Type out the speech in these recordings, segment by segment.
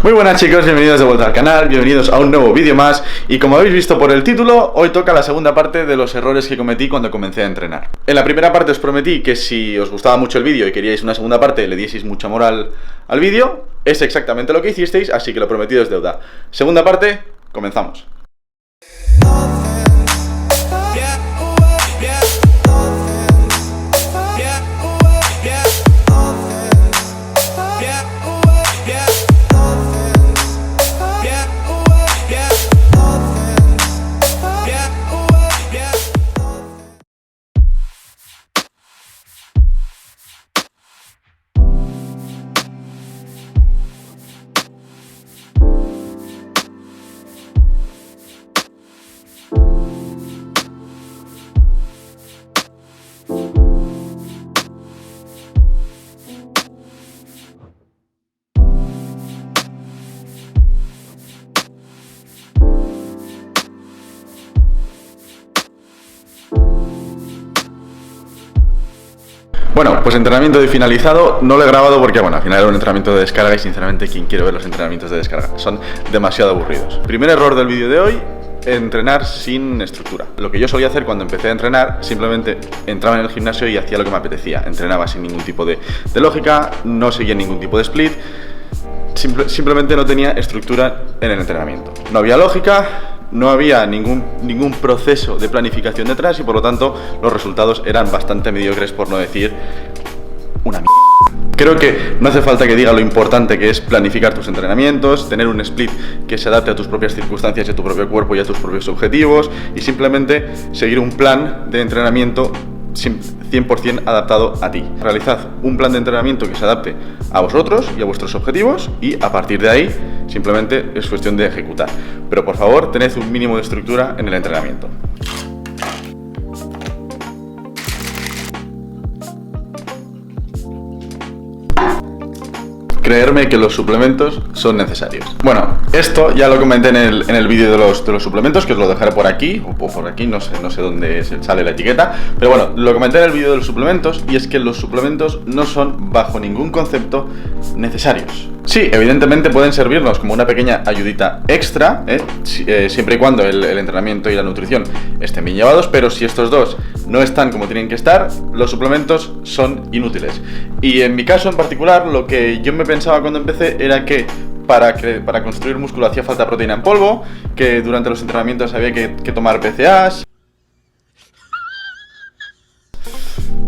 Muy buenas chicos, bienvenidos de vuelta al canal, bienvenidos a un nuevo vídeo más. Y como habéis visto por el título, hoy toca la segunda parte de los errores que cometí cuando comencé a entrenar. En la primera parte os prometí que si os gustaba mucho el vídeo y queríais una segunda parte, le dieseis mucha moral al vídeo. Es exactamente lo que hicisteis, así que lo prometido es deuda. Segunda parte, comenzamos. Bueno, pues entrenamiento de finalizado, no lo he grabado porque, bueno, al final era un entrenamiento de descarga y sinceramente, ¿quién quiere ver los entrenamientos de descarga? Son demasiado aburridos. Primer error del vídeo de hoy, entrenar sin estructura. Lo que yo solía hacer cuando empecé a entrenar, simplemente entraba en el gimnasio y hacía lo que me apetecía. Entrenaba sin ningún tipo de lógica, no seguía ningún tipo de split, simplemente no tenía estructura en el entrenamiento. No había lógica, no había ningún proceso de planificación detrás y por lo tanto los resultados eran bastante mediocres, por no decir una mierda. Creo que no hace falta que diga lo importante que es planificar tus entrenamientos, tener un split que se adapte a tus propias circunstancias y a tu propio cuerpo y a tus propios objetivos y simplemente seguir un plan de entrenamiento 100% adaptado a ti. Realizad un plan de entrenamiento que se adapte a vosotros y a vuestros objetivos y a partir de ahí simplemente es cuestión de ejecutar. Pero por favor, tened un mínimo de estructura en el entrenamiento. Creerme que los suplementos son necesarios. Bueno, esto ya lo comenté en el vídeo de los suplementos, que os lo dejaré por aquí, o por aquí, no sé dónde sale la etiqueta, pero bueno, lo comenté en el vídeo de los suplementos, y es que los suplementos no son, bajo ningún concepto, necesarios. Sí, evidentemente pueden servirnos como una pequeña ayudita extra, siempre y cuando el entrenamiento y la nutrición estén bien llevados, pero si estos dos no están como tienen que estar, los suplementos son inútiles. Y en mi caso en particular, lo que yo me pensaba cuando empecé era que para construir músculo hacía falta proteína en polvo, que durante los entrenamientos había que tomar BCAAs.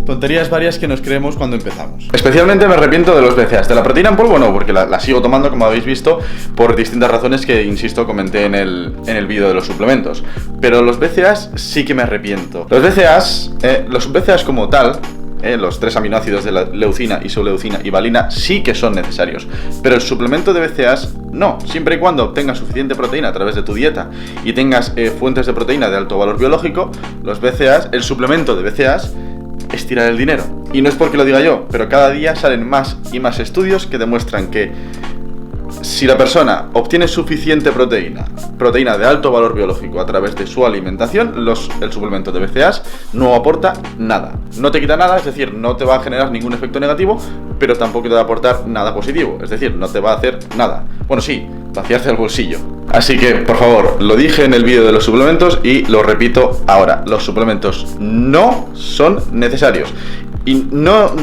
Tonterías varias que nos creemos cuando empezamos. Especialmente me arrepiento de los BCAAs. De la proteína en polvo no, porque la sigo tomando, como habéis visto, por distintas razones que, insisto, comenté en el vídeo de los suplementos. Pero los BCAAs sí que me arrepiento. Los BCAAs como tal, los 3 aminoácidos de la leucina, isoleucina y valina sí que son necesarios, pero el suplemento de BCAAs no, siempre y cuando obtengas suficiente proteína a través de tu dieta y tengas fuentes de proteína de alto valor biológico, el suplemento de BCAAs es tirar el dinero. Y no es porque lo diga yo, pero cada día salen más y más estudios que demuestran que si la persona obtiene suficiente proteína de alto valor biológico a través de su alimentación, el suplemento de BCAAs no aporta nada. No te quita nada, es decir, no te va a generar ningún efecto negativo, pero tampoco te va a aportar nada positivo, es decir, no te va a hacer nada. Bueno, sí, vaciarse el bolsillo. Así que, por favor, lo dije en el vídeo de los suplementos y lo repito ahora. Los suplementos no son necesarios. Y no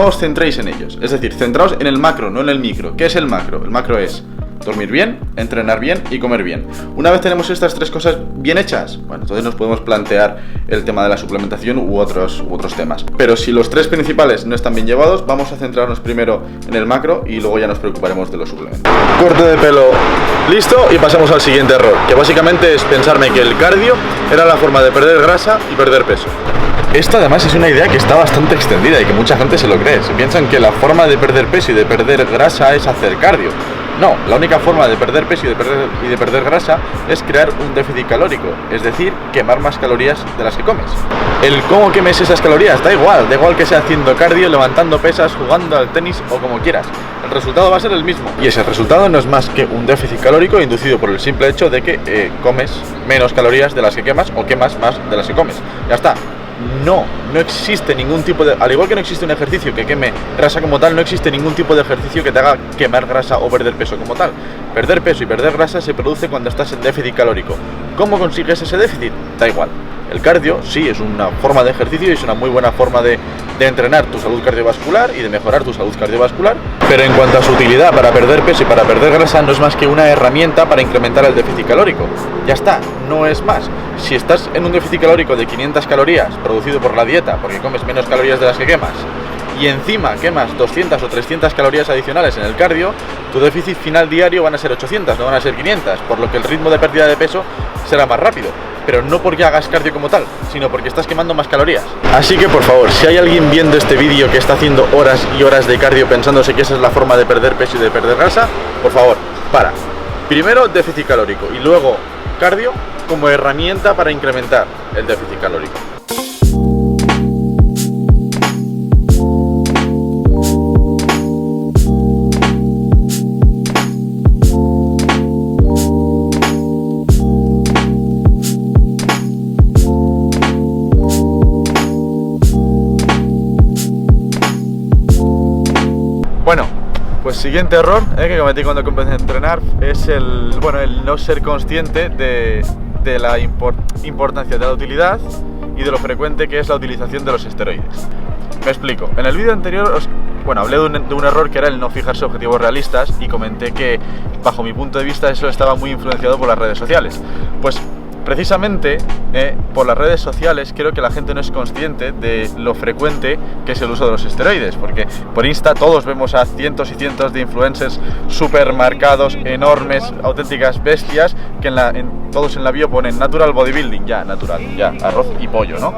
os centréis en ellos. Es decir, centraos en el macro, no en el micro. ¿Qué es el macro? El macro es dormir bien, entrenar bien y comer bien. Una vez tenemos estas 3 cosas bien hechas, bueno, entonces nos podemos plantear el tema de la suplementación u otros temas. Pero si los 3 principales no están bien llevados, vamos a centrarnos primero en el macro y luego ya nos preocuparemos de los suplementos. Corte de pelo listo y pasamos al siguiente error, que básicamente es pensarme que el cardio era la forma de perder grasa y perder peso. Esto además es una idea que está bastante extendida y que mucha gente se lo cree. Se piensan que la forma de perder peso y de perder grasa es hacer cardio. No, la única forma de perder peso y de perder grasa es crear un déficit calórico, es decir, quemar más calorías de las que comes. El cómo quemes esas calorías da igual que sea haciendo cardio, levantando pesas, jugando al tenis o como quieras. El resultado va a ser el mismo. Y ese resultado no es más que un déficit calórico inducido por el simple hecho de que comes menos calorías de las que quemas o quemas más de las que comes. Ya está. no existe ningún tipo de... Al igual que no existe un ejercicio que queme grasa como tal, no existe ningún tipo de ejercicio que te haga quemar grasa o perder peso como tal. Perder peso y perder grasa se produce cuando estás en déficit calórico. ¿Cómo consigues ese déficit? Da igual. El cardio sí es una forma de ejercicio y es una muy buena forma de entrenar tu salud cardiovascular y de mejorar tu salud cardiovascular, pero en cuanto a su utilidad para perder peso y para perder grasa, no es más que una herramienta para incrementar el déficit calórico. Ya está, no es más. Si estás en un déficit calórico de 500 calorías producido por la dieta, porque comes menos calorías de las que quemas, y encima quemas 200 o 300 calorías adicionales en el cardio, tu déficit final diario van a ser 800, no van a ser 500, por lo que el ritmo de pérdida de peso será más rápido. Pero no porque hagas cardio como tal, sino porque estás quemando más calorías. Así que por favor, si hay alguien viendo este vídeo que está haciendo horas y horas de cardio pensándose que esa es la forma de perder peso y de perder grasa, por favor, para. Primero déficit calórico y luego cardio como herramienta para incrementar el déficit calórico. Bueno, pues siguiente error que cometí cuando comencé a entrenar es el no ser consciente de la importancia de la utilidad y de lo frecuente que es la utilización de los esteroides. Me explico. En el vídeo anterior hablé de un error que era el no fijarse objetivos realistas y comenté que bajo mi punto de vista eso estaba muy influenciado por las redes sociales. Pues precisamente por las redes sociales creo que la gente no es consciente de lo frecuente que es el uso de los esteroides, porque por Insta todos vemos a cientos y cientos de influencers súper marcados, enormes, auténticas bestias, que todos en la bio ponen natural bodybuilding, arroz y pollo, ¿no?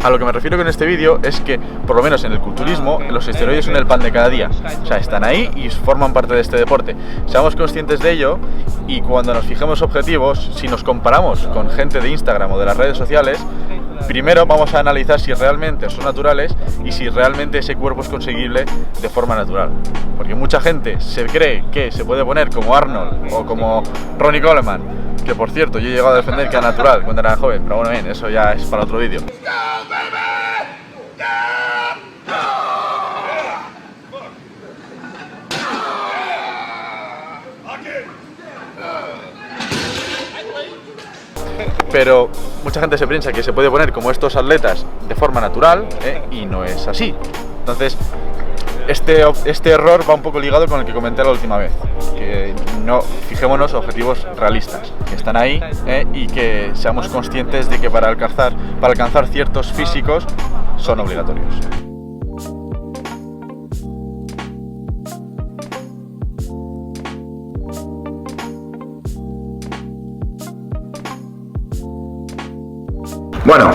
A lo que me refiero con este vídeo es que, por lo menos en el culturismo, los esteroides son el pan de cada día. O sea, están ahí y forman parte de este deporte. Seamos conscientes de ello y cuando nos fijemos objetivos, si nos comparamos con gente de Instagram o de las redes sociales, primero vamos a analizar si realmente son naturales y si realmente ese cuerpo es conseguible de forma natural. Porque mucha gente se cree que se puede poner como Arnold o como Ronnie Coleman, que por cierto yo he llegado a defender que era natural cuando era joven, pero bueno, bien, eso ya es para otro vídeo. Pero mucha gente se piensa que se puede poner como estos atletas de forma natural y no es así. Entonces, este error va un poco ligado con el que comenté la última vez, que no fijémonos objetivos realistas, que están ahí y que seamos conscientes de que para alcanzar ciertos físicos son obligatorios. Bueno,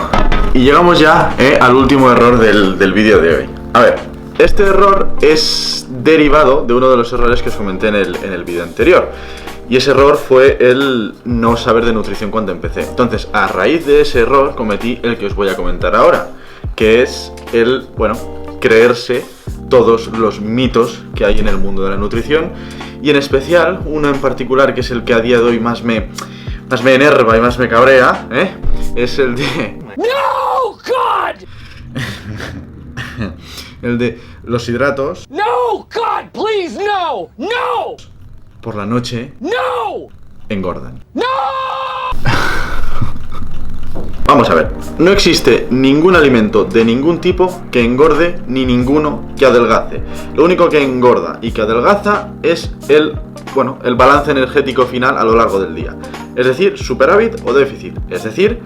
y llegamos ya al último error del vídeo de hoy. A ver, este error es derivado de uno de los errores que os comenté en el vídeo anterior. Y ese error fue el no saber de nutrición cuando empecé. Entonces, a raíz de ese error cometí el que os voy a comentar ahora, que es el, creerse todos los mitos que hay en el mundo de la nutrición. Y en especial, uno en particular, que es el que a día de hoy más me enerva y más me cabrea, es el de... No, God! El de los hidratos. No, God, please, no! No! Por la noche. No! Engordan. No! Vamos a ver, no existe ningún alimento de ningún tipo que engorde ni ninguno que adelgace. Lo único que engorda y que adelgaza es el balance energético final a lo largo del día. Es decir, superávit o déficit. Es decir,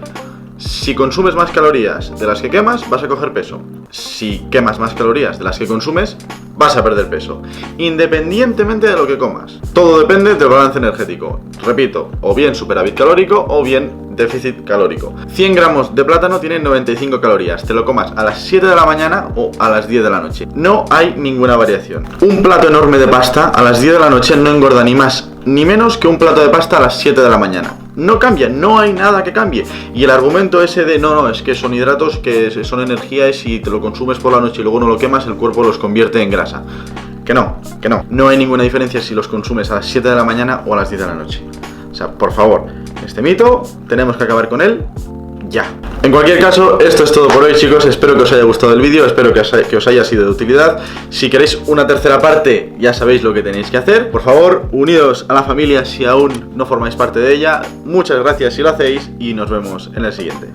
si consumes más calorías de las que quemas, vas a coger peso. Si quemas más calorías de las que consumes, vas a perder peso, independientemente de lo que comas. Todo depende del balance energético. Repito, o bien superávit calórico o bien déficit calórico. 100 gramos de plátano tienen 95 calorías. Te lo comas a las 7 de la mañana o a las 10 de la noche. No hay ninguna variación. Un plato enorme de pasta a las 10 de la noche no engorda ni más ni menos que un plato de pasta a las 7 de la mañana. No cambia, no hay nada que cambie. Y el argumento ese de no, es que son hidratos, que son energía y si te lo consumes por la noche y luego no lo quemas, el cuerpo los convierte en grasa. Que no. No hay ninguna diferencia si los consumes a las 7 de la mañana o a las 10 de la noche. O sea, por favor, este mito tenemos que acabar con él ya. En cualquier caso, esto es todo por hoy, chicos. Espero que os haya gustado el vídeo, espero que os haya sido de utilidad. Si queréis una tercera parte, ya sabéis lo que tenéis que hacer. Por favor, unidos a la familia si aún no formáis parte de ella. Muchas gracias si lo hacéis y nos vemos en el siguiente.